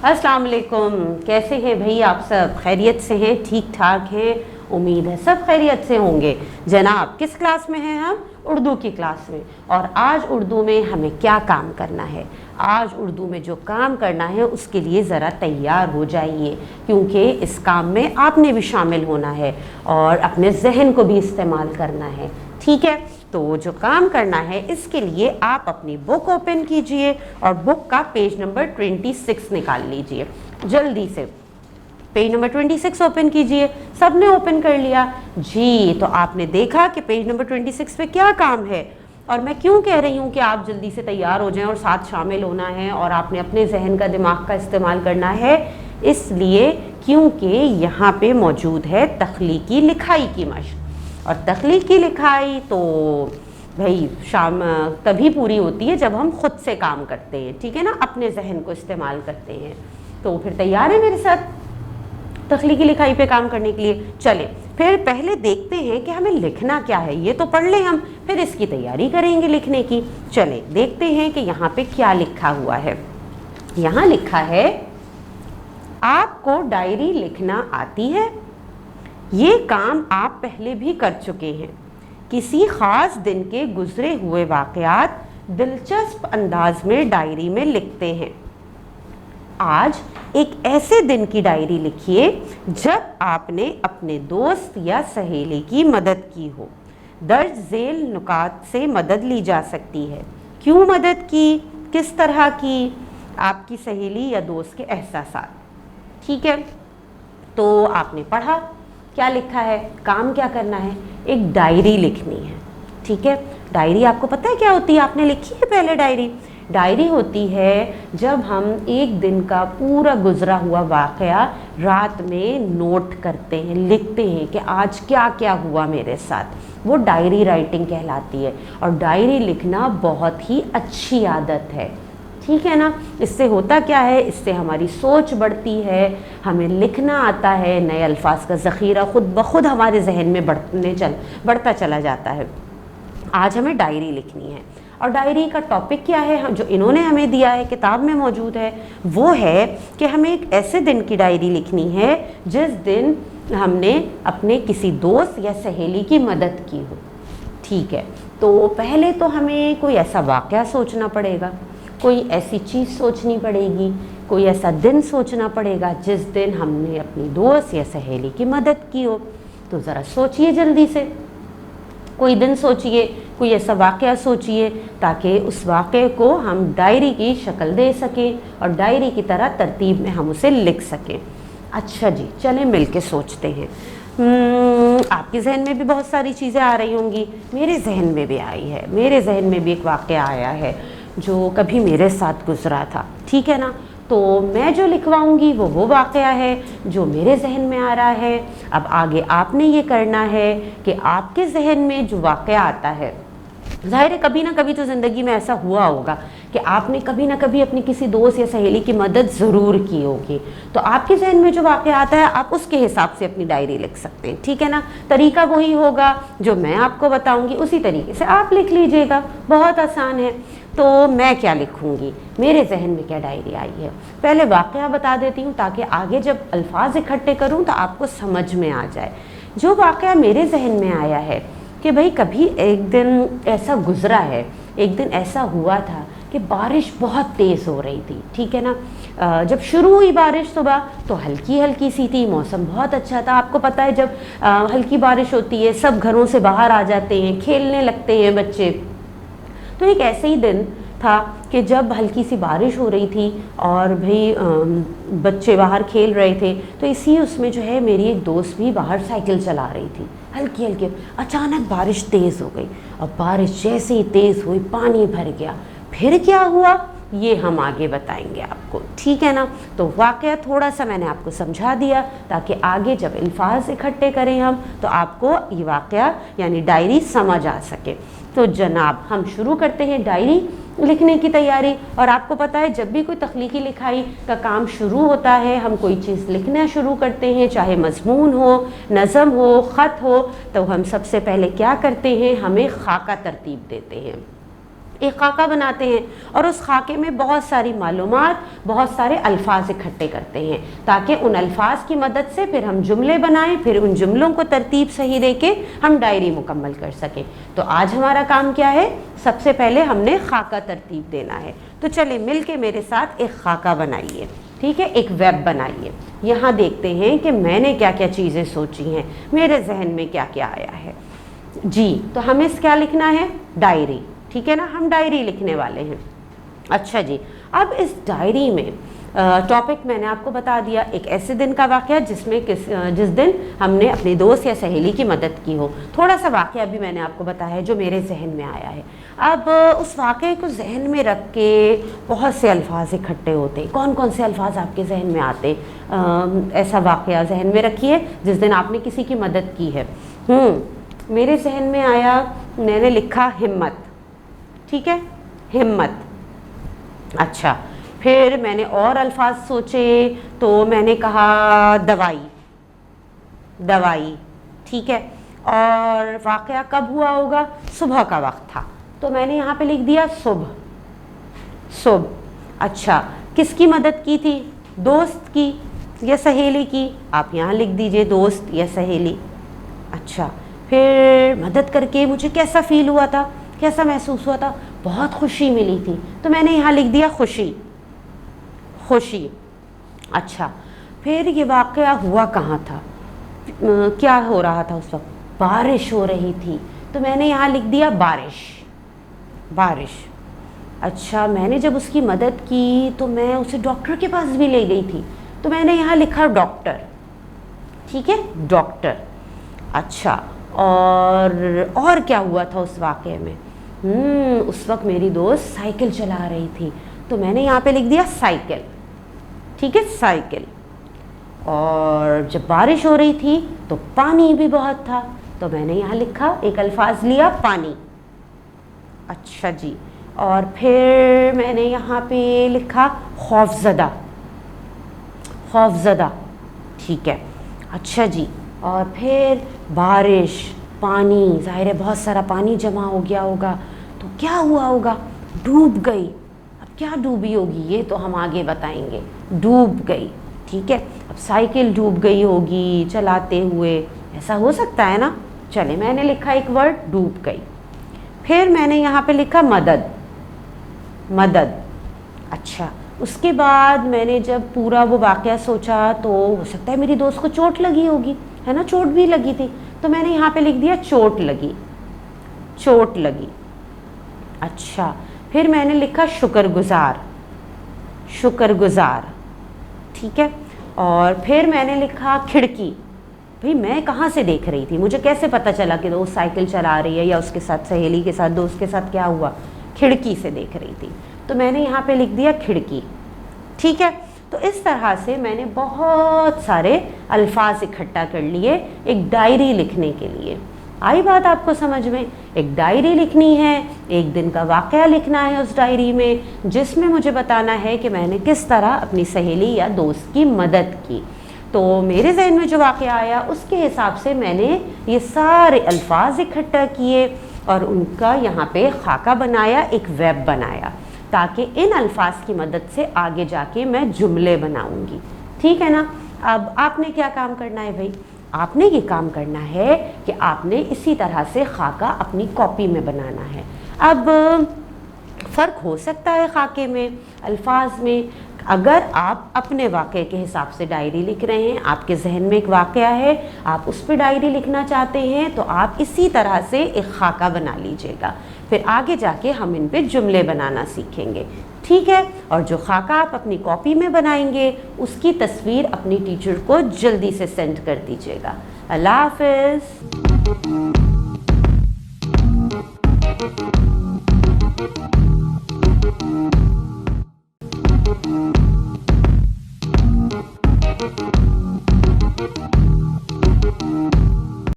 अस्सलाम वालेकुम। कैसे हैं भाई आप सब? खैरियत से हैं? ठीक ठाक हैं? उम्मीद है सब खैरियत से होंगे। जनाब किस क्लास में हैं हम? उर्दू की क्लास में। और आज उर्दू में हमें क्या काम करना है? आज उर्दू में जो काम करना है उसके लिए ज़रा तैयार हो जाइए, क्योंकि इस काम में आपने भी शामिल होना है और अपने जहन को भी इस्तेमाल करना है। ठीक है, तो जो काम करना है इसके लिए आप अपनी बुक ओपन कीजिए और बुक का पेज नंबर 26 निकाल लीजिए। जल्दी से पेज नंबर 26 ओपन कीजिए। सबने ओपन कर लिया जी? तो आपने देखा कि पेज नंबर 26 पे क्या काम है। और मैं क्यों कह रही हूँ कि आप जल्दी से तैयार हो जाएं और साथ शामिल होना है और आपने अपने जहन का, दिमाग का इस्तेमाल करना है, इसलिए क्योंकि यहाँ पे मौजूद है तख्लीकी लिखाई की मशक। और तख्लीकी लिखाई तो भाई शाम तभी पूरी होती है जब हम खुद से काम करते हैं, ठीक है ना, अपने जहन को इस्तेमाल करते हैं। तो फिर तैयार है मेरे साथ तख्लीकी लिखाई पे काम करने के लिए? चले फिर पहले देखते हैं कि हमें लिखना क्या है। ये तो पढ़ लें हम, फिर इसकी तैयारी करेंगे लिखने की। चले देखते हैं कि यहाँ पे क्या लिखा हुआ है। यहाँ लिखा है, आपको डायरी लिखना आती है? ये काम आप पहले भी कर चुके हैं। किसी ख़ास दिन के गुजरे हुए वाक़यात दिलचस्प अंदाज में डायरी में लिखते हैं। आज एक ऐसे दिन की डायरी लिखिए जब आपने अपने दोस्त या सहेली की मदद की हो। दर्ज झेल नुकात से मदद ली जा सकती है। क्यों मदद की, किस तरह की, आपकी सहेली या दोस्त के एहसासात। ठीक है, तो आपने पढ़ा क्या लिखा है, काम क्या करना है, एक डायरी लिखनी है। ठीक है, डायरी आपको पता है क्या होती है? आपने लिखी है पहले डायरी? डायरी होती है जब हम एक दिन का पूरा गुजरा हुआ वाक़या रात में नोट करते हैं, लिखते हैं कि आज क्या क्या हुआ मेरे साथ। वो डायरी राइटिंग कहलाती है। और डायरी लिखना बहुत ही अच्छी आदत है, ठीक है ना। इससे होता क्या है, इससे हमारी सोच बढ़ती है, हमें लिखना आता है, नए अल्फाज का ज़ख़ीरा खुद ब खुद हमारे जहन में बढ़ता चला जाता है। आज हमें डायरी लिखनी है और डायरी का टॉपिक क्या है जो इन्होंने हमें दिया है, किताब में मौजूद है, वो है कि हमें एक ऐसे दिन की डायरी लिखनी है जिस दिन हमने अपने किसी दोस्त या सहेली की मदद की हो। ठीक है, तो पहले तो हमें कोई ऐसा वाक़या सोचना पड़ेगा, कोई ऐसी चीज़ सोचनी पड़ेगी, कोई ऐसा दिन सोचना पड़ेगा जिस दिन हमने अपनी दोस्त या सहेली की मदद की हो। तो ज़रा सोचिए जल्दी से, कोई दिन सोचिए, कोई ऐसा वाक़या सोचिए ताकि उस वाक़े को हम डायरी की शक्ल दे सकें और डायरी की तरह तरतीब में हम उसे लिख सकें। अच्छा जी, चलें मिल के सोचते हैं। आपके जहन में भी बहुत सारी चीज़ें आ रही होंगी, मेरे जहन में भी आई है। मेरे जहन में भी एक वाक़या आया है जो कभी मेरे साथ गुजरा था, ठीक है ना। तो मैं जो लिखवाऊंगी वो वाक़या है जो मेरे जहन में आ रहा है। अब आगे आपने ये करना है कि आपके जहन में जो वाक़या आता है, ज़ाहिर है कभी ना कभी तो ज़िंदगी में ऐसा हुआ होगा कि आपने कभी ना कभी अपनी किसी दोस्त या सहेली की मदद ज़रूर की होगी। तो आपके जहन में जो वाक़या आता है आप उसके हिसाब से अपनी डायरी लिख सकते हैं, ठीक है ना। तरीका वही होगा जो मैं आपको बताऊंगी, उसी तरीके से आप लिख लीजिएगा, बहुत आसान है। तो मैं क्या लिखूंगी, मेरे जहन में क्या डायरी आई है, पहले वाक़या बता देती हूँ ताकि आगे जब अल्फाज इकट्ठे करूँ तो आपको समझ में आ जाए। जो वाक़या मेरे जहन में आया है कि भाई कभी एक दिन ऐसा गुजरा है, एक दिन ऐसा हुआ था कि बारिश बहुत तेज़ हो रही थी, ठीक है ना। जब शुरू हुई बारिश सुबह तो हल्की हल्की सी थी, मौसम बहुत अच्छा था। आपको पता है जब हल्की बारिश होती है सब घरों से बाहर आ जाते हैं, खेलने लगते हैं बच्चे। तो एक ऐसे ही दिन था कि जब हल्की सी बारिश हो रही थी और भाई बच्चे बाहर खेल रहे थे, तो इसी उसमें जो है मेरी एक दोस्त भी बाहर साइकिल चला रही थी, हल्की हल्की। अचानक बारिश तेज़ हो गई और बारिश जैसे ही तेज़ हुई पानी भर गया। फिर क्या हुआ ये हम आगे बताएंगे आपको, ठीक है ना। तो वाक़या थोड़ा सा मैंने आपको समझा दिया ताकि आगे जब अल्फाज इकट्ठे करें हम तो आपको ये वाक़या यानी डायरी समझ आ सके। तो जनाब हम शुरू करते हैं डायरी लिखने की तैयारी। और आपको पता है जब भी कोई तख्लीकी लिखाई का काम शुरू होता है, हम कोई चीज़ लिखना शुरू करते हैं, चाहे मज़मून हो, नज़म हो, ख़त हो, तो हम सबसे पहले क्या करते हैं, हमें खाका तरतीब देते हैं। ایک خاکہ بناتے ہیں اور اس خاکے میں بہت ساری معلومات، بہت سارے الفاظ اکٹھے کرتے ہیں تاکہ ان الفاظ کی مدد سے پھر ہم جملے بنائیں، پھر ان جملوں کو ترتیب صحیح دے کے ہم ڈائری مکمل کر سکیں۔ تو آج ہمارا کام کیا ہے؟ سب سے پہلے ہم نے خاکہ ترتیب دینا ہے۔ تو چلیں مل کے میرے ساتھ ایک خاکہ بنائیے، ٹھیک ہے، ایک ویب بنائیے۔ یہاں دیکھتے ہیں کہ میں نے کیا کیا چیزیں سوچی ہیں، میرے ذہن میں کیا کیا آیا ہے۔ جی تو ہمیں کیا لکھنا ہے؟ ڈائری، ٹھیک ہے نا، ہم ڈائری لکھنے والے ہیں۔ اچھا جی، اب اس ڈائری میں ٹاپک میں نے آپ کو بتا دیا، ایک ایسے دن کا واقعہ جس دن ہم نے اپنے دوست یا سہیلی کی مدد کی ہو۔ تھوڑا سا واقعہ بھی میں نے آپ کو بتایا ہے جو میرے ذہن میں آیا ہے۔ اب اس واقعے کو ذہن میں رکھ کے بہت سے الفاظ اکٹھے ہوتے ہیں۔ کون کون سے الفاظ آپ کے ذہن میں آتے؟ ایسا واقعہ ذہن میں رکھیے جس دن آپ نے کسی کی مدد کی ہے۔ میرے ذہن میں آیا، میں نے لکھا ہمت، ٹھیک ہے، ہمت۔ اچھا، پھر میں نے اور الفاظ سوچے تو میں نے کہا دوائی، دوائی، ٹھیک ہے۔ اور واقعہ کب ہوا ہوگا؟ صبح کا وقت تھا تو میں نے یہاں پہ لکھ دیا صبح، صبح۔ اچھا، کس کی مدد کی تھی؟ دوست کی یا سہیلی کی؟ آپ یہاں لکھ دیجئے دوست یا سہیلی۔ اچھا، پھر مدد کر کے مجھے کیسا فیل ہوا تھا، کیسا محسوس ہوا تھا؟ بہت خوشی ملی تھی تو میں نے یہاں لکھ دیا خوشی، خوشی۔ اچھا، پھر یہ واقعہ ہوا کہاں تھا، کیا ہو رہا تھا اس وقت؟ بارش ہو رہی تھی تو میں نے یہاں لکھ دیا بارش، بارش۔ اچھا، میں نے جب اس کی مدد کی تو میں اسے ڈاکٹر کے پاس بھی لے گئی تھی تو میں نے یہاں لکھا ڈاکٹر، ٹھیک ہے، ڈاکٹر۔ اچھا، اور کیا ہوا تھا اس واقعے میں؟ اس وقت میری دوست سائیکل چلا رہی تھی تو میں نے یہاں پہ لکھ دیا سائیکل، ٹھیک ہے، سائیکل۔ اور جب بارش ہو رہی تھی تو پانی بھی بہت تھا تو میں نے یہاں لکھا، ایک الفاظ لیا، پانی۔ اچھا جی، اور پھر میں نے یہاں پہ لکھا خوفزدہ، خوفزدہ، ٹھیک ہے۔ اچھا جی، اور پھر بارش، پانی، ظاہر ہے بہت سارا پانی جمع ہو گیا ہوگا تو کیا ہوا ہوگا؟ ڈوب گئی۔ اب کیا ڈوبی ہوگی یہ تو ہم آگے بتائیں گے، ڈوب گئی، ٹھیک ہے۔ اب سائیکل ڈوب گئی ہوگی چلاتے ہوئے، ایسا ہو سکتا ہے نا؟ چلے، میں نے لکھا ایک ورڈ، ڈوب گئی۔ پھر میں نے یہاں پہ لکھا مدد، مدد۔ اچھا، اس کے بعد میں نے جب پورا وہ واقعہ سوچا تو ہو سکتا ہے میری دوست کو چوٹ لگی ہوگی، ہے نا، چوٹ بھی لگی تھی تو میں نے یہاں پہ لکھ دیا چوٹ لگی، چوٹ لگی۔ اچھا، پھر میں نے لکھا شکر گزار، شکر گزار، ٹھیک ہے۔ اور پھر میں نے لکھا کھڑکی۔ بھئی میں کہاں سے دیکھ رہی تھی، مجھے کیسے پتہ چلا کہ وہ سائیکل چلا رہی ہے یا اس کے ساتھ سہیلی کے ساتھ، دوست کے ساتھ کیا ہوا؟ کھڑکی سے دیکھ رہی تھی تو میں نے یہاں پہ لکھ دیا کھڑکی، ٹھیک ہے۔ تو اس طرح سے میں نے بہت سارے الفاظ اکٹھا کر لیے ایک ڈائری لکھنے کے لیے۔ آئی بات آپ کو سمجھ میں؟ ایک ڈائری لکھنی ہے، ایک دن کا واقعہ لکھنا ہے اس ڈائری میں جس میں مجھے بتانا ہے کہ میں نے کس طرح اپنی سہیلی یا دوست کی مدد کی۔ تو میرے ذہن میں جو واقعہ آیا اس کے حساب سے میں نے یہ سارے الفاظ اکٹھا کیے اور ان کا یہاں پہ خاکہ بنایا، ایک ویب بنایا تاکہ ان الفاظ کی مدد سے آگے جا کے میں جملے بناؤں گی، ٹھیک ہے نا۔ اب آپ نے کیا کام کرنا ہے بھائی؟ آپ نے یہ کام کرنا ہے کہ آپ نے اسی طرح سے خاکہ اپنی کاپی میں بنانا ہے۔ اب فرق ہو سکتا ہے خاکے میں، الفاظ میں۔ اگر آپ اپنے واقعے کے حساب سے ڈائری لکھ رہے ہیں، آپ کے ذہن میں ایک واقعہ ہے، آپ اس پہ ڈائری لکھنا چاہتے ہیں تو آپ اسی طرح سے ایک خاکہ بنا لیجئے گا، پھر آگے جا کے ہم ان پہ جملے بنانا سیکھیں گے، ٹھیک ہے۔ اور جو خاکہ آپ اپنی کاپی میں بنائیں گے اس کی تصویر اپنی ٹیچر کو جلدی سے سینڈ کر دیجئے گا۔ اللہ حافظ۔